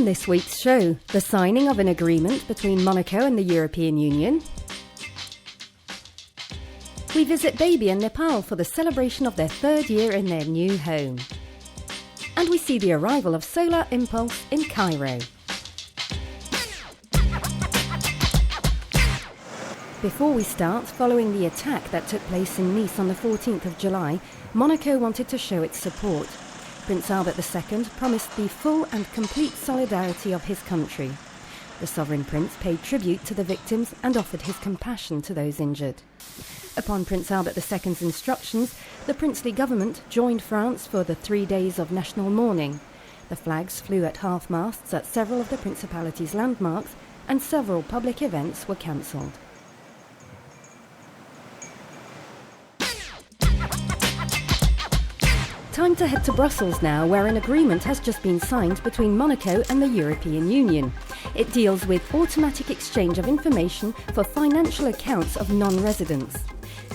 On this week's show, the signing of an agreement between Monaco and the European Union. We visit Baby and Nepal for the celebration of their third year in their new home. And we see the arrival of Solar Impulse in Cairo. Before we start, following the attack that took place in Nice on the 14th of July, Monaco wanted to show its support. Prince Albert II promised the full and complete solidarity of his country. The sovereign prince paid tribute to the victims and offered his compassion to those injured. Upon Prince Albert II's instructions, the princely government joined France for the 3 days of national mourning. The flags flew at half-masts at several of the principality's landmarks, and several public events were cancelled. Time to head to Brussels now, where an agreement has just been signed between Monaco and the European Union. It deals with automatic exchange of information for financial accounts of non-residents.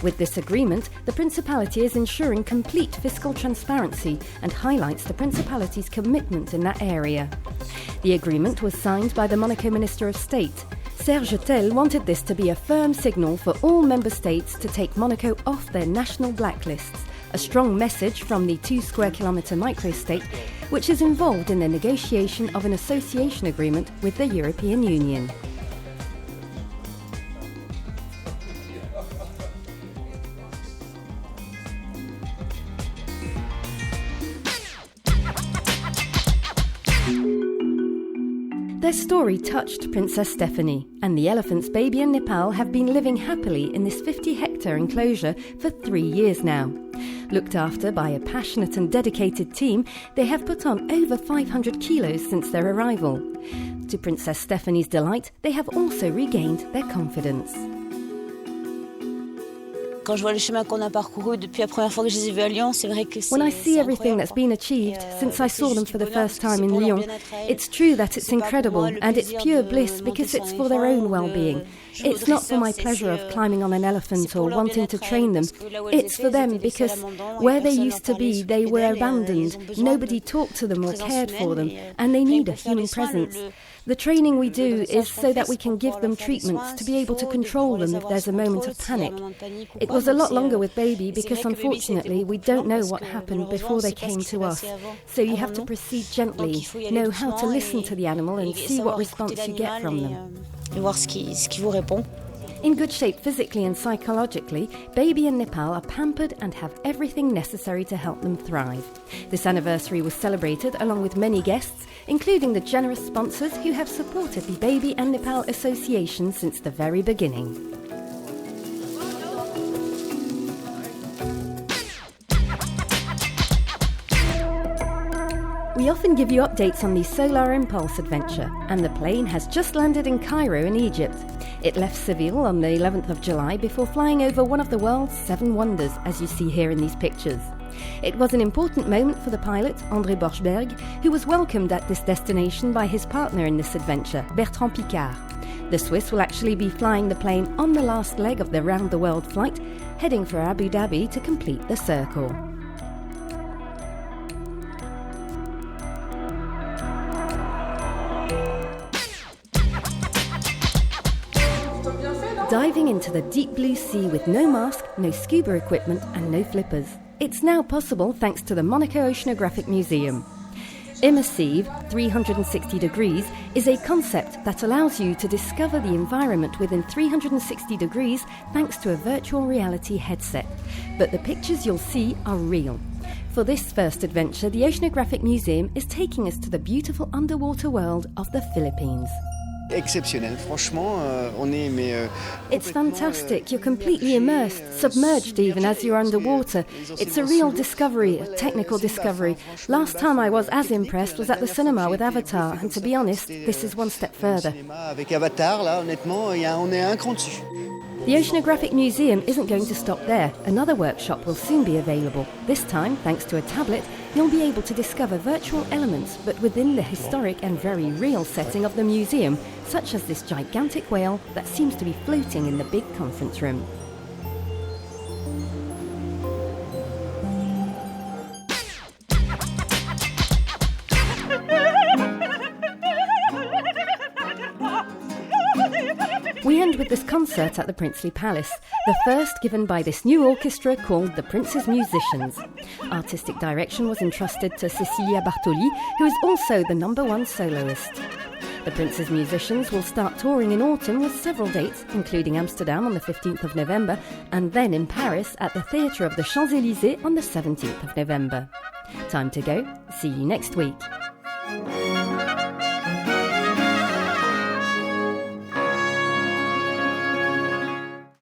With this agreement, the Principality is ensuring complete fiscal transparency and highlights the Principality's commitment in that area. The agreement was signed by the Monaco Minister of State. Serge Tel wanted this to be a firm signal for all member states to take Monaco off their national blacklists, a strong message from the 2-square-kilometre microstate, which is involved in the negotiation of an association agreement with the European Union. Their story touched Princess Stephanie, and the elephants Baby and Nepal have been living happily in this 50-hectare enclosure for 3 years now. Looked after by a passionate and dedicated team, they have put on over 500 kilos since their arrival. To Princess Stephanie's delight, they have also regained their confidence. When I see everything that's been achieved since I saw them for the first time in Lyon, it's true that it's incredible and it's pure bliss because it's for their own well-being. It's not for my pleasure of climbing on an elephant or wanting to train them. It's for them because where they used to be, they were abandoned, nobody talked to them or cared for them, and they need a human presence. The training we do is so that we can give them treatments to be able to control them if there's a moment of panic. It was a lot longer with Baby because unfortunately we don't know what happened before they came to us. So you have to proceed gently, know how to listen to the animal and see what response you get from them. In good shape physically and psychologically, Baby and Nepal are pampered and have everything necessary to help them thrive. This anniversary was celebrated along with many guests, including the generous sponsors who have supported the Baby and Nepal Association since the very beginning. We often give you updates on the Solar Impulse adventure, and the plane has just landed in Cairo in Egypt. It left Seville on the 11th of July before flying over one of the world's 7 wonders, as you see here in these pictures. It was an important moment for the pilot, André Borchberg, who was welcomed at this destination by his partner in this adventure, Bertrand Piccard. The Swiss will actually be flying the plane on the last leg of the round-the-world flight, heading for Abu Dhabi to complete the circle. Diving into the deep blue sea with no mask, no scuba equipment and no flippers. It's now possible thanks to the Monaco Oceanographic Museum. Immersive 360 degrees is a concept that allows you to discover the environment within 360 degrees thanks to a virtual reality headset. But the pictures you'll see are real. For this first adventure, the Oceanographic Museum is taking us to the beautiful underwater world of the Philippines. Exceptionnel, franchement, It's fantastic. You're completely immersed, submerged even as you're underwater. It's a real discovery, a technical discovery. Last time I was as impressed was at the cinema with Avatar, and to be honest, this is one step further. Avec Avatar, là, honnêtement, on est un cran dessus. The Oceanographic Museum isn't going to stop there. Another workshop will soon be available. This time, thanks to a tablet, you'll be able to discover virtual elements, but within the historic and very real setting of the museum, such as this gigantic whale that seems to be floating in the big conference room. We end with this concert at the Princely Palace, the first given by this new orchestra called the Prince's Musicians. Artistic direction was entrusted to Cecilia Bartoli, who is also the #1 soloist. The Prince's Musicians will start touring in autumn with several dates, including Amsterdam on the 15th of November, and then in Paris at the Theatre of the Champs-Élysées on the 17th of November. Time to go. See you next week.